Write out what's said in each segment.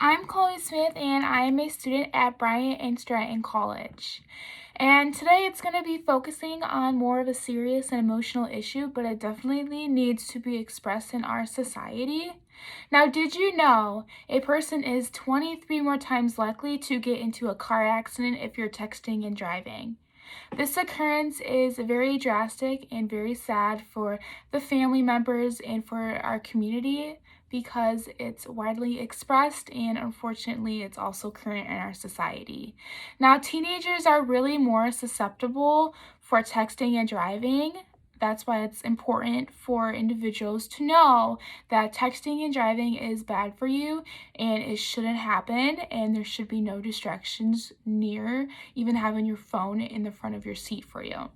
I'm Chloe Smith and I am a student at Bryant and Stratton College. And today it's going to be focusing on more of a serious and emotional issue, but it definitely needs to be expressed in our society. Now, did you know a person is 23 more times likely to get into a car accident if you're texting and driving? This occurrence is very drastic and very sad for the family members and for our community because it's widely expressed and unfortunately it's also current in our society. Now, teenagers are really more susceptible for texting and driving. That's why it's important for individuals to know that texting and driving is bad for you and it shouldn't happen, and there should be no distractions near even having your phone in the front of your seat for you.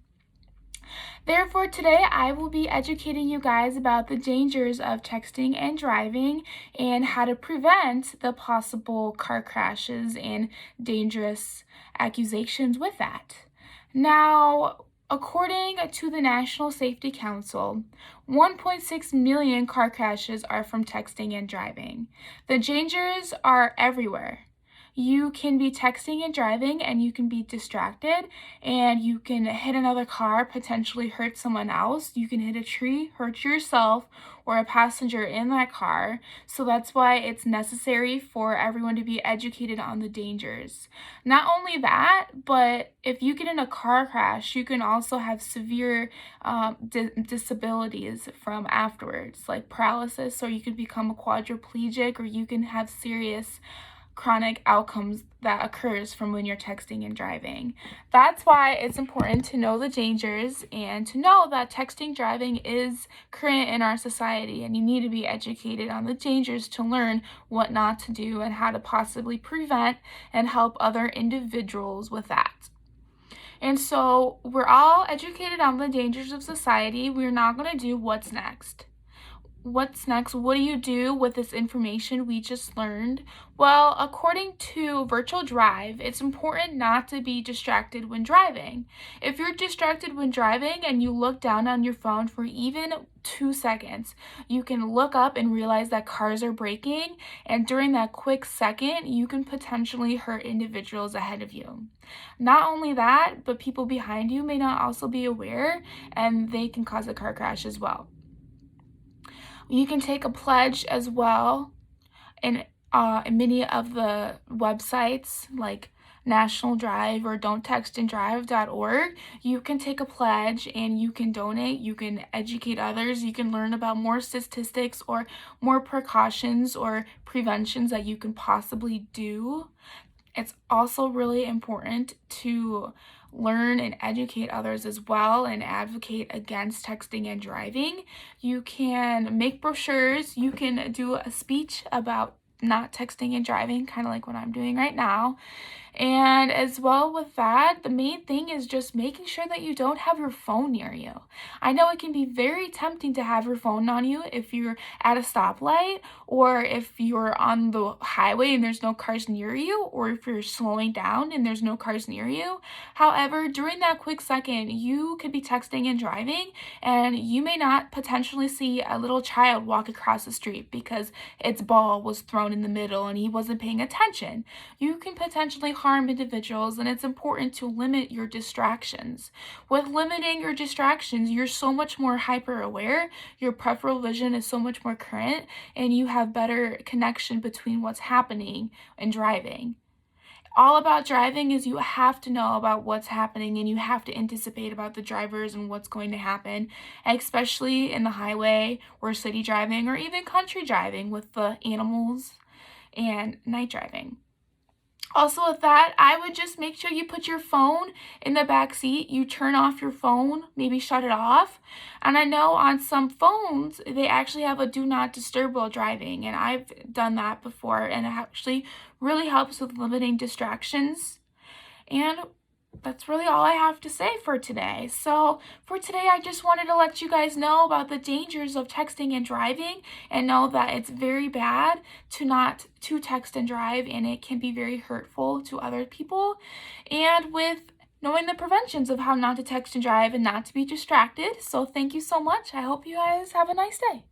Therefore, today I will be educating you guys about the dangers of texting and driving and how to prevent the possible car crashes and dangerous accusations with that. Now, according to the National Safety Council, 1.6 million car crashes are from texting and driving. The dangers are everywhere. You can be texting and driving and you can be distracted and you can hit another car, potentially hurt someone else. You can hit a tree, hurt yourself or a passenger in that car. So that's why it's necessary for everyone to be educated on the dangers. Not only that, but if you get in a car crash, you can also have severe disabilities from afterwards, like paralysis, or you could become a quadriplegic, or you can have serious chronic outcomes that occurs from when you're texting and driving. That's why it's important to know the dangers and to know that texting driving is current in our society, and you need to be educated on the dangers to learn what not to do and how to possibly prevent and help other individuals with that. And so we're all educated on the dangers of society. We're now going to do what's next. What's next? What do you do with this information we just learned? Well, according to Virtual Drive, it's important not to be distracted when driving. If you're distracted when driving and you look down on your phone for even 2 seconds, you can look up and realize that cars are braking, and during that quick second, you can potentially hurt individuals ahead of you. Not only that, but people behind you may not also be aware, and they can cause a car crash as well. You can take a pledge as well in many of the websites like National Drive or don'ttextanddrive.org. You can take a pledge and you can donate, you can educate others, you can learn about more statistics or more precautions or preventions that you can possibly do. It's also really important to learn and educate others as well and advocate against texting and driving. You can make brochures, you can do a speech about not texting and driving, kind of like what I'm doing right now. And as well with that, the main thing is just making sure that you don't have your phone near you. I know it can be very tempting to have your phone on you if you're at a stoplight, or if you're on the highway and there's no cars near you, or if you're slowing down and there's no cars near you. However, during that quick second, you could be texting and driving, and you may not potentially see a little child walk across the street because its ball was thrown in the middle and he wasn't paying attention. You can potentially harm individuals, and it's important to limit your distractions. With limiting your distractions, you're so much more hyper aware, your peripheral vision is so much more current, and you have better connection between what's happening and driving. All about driving is you have to know about what's happening and you have to anticipate about the drivers and what's going to happen, especially in the highway or city driving or even country driving with the animals and night driving. Also with that, I would just make sure you put your phone in the back seat. You turn off your phone, maybe shut it off. And I know on some phones, they actually have a do not disturb while driving. And I've done that before, and it actually really helps with limiting distractions. And that's really all I have to say for today. So for today, I just wanted to let you guys know about the dangers of texting and driving, and know that it's very bad to text and drive, and it can be very hurtful to other people. And with knowing the preventions of how not to text and drive and not to be distracted. So thank you so much. I hope you guys have a nice day.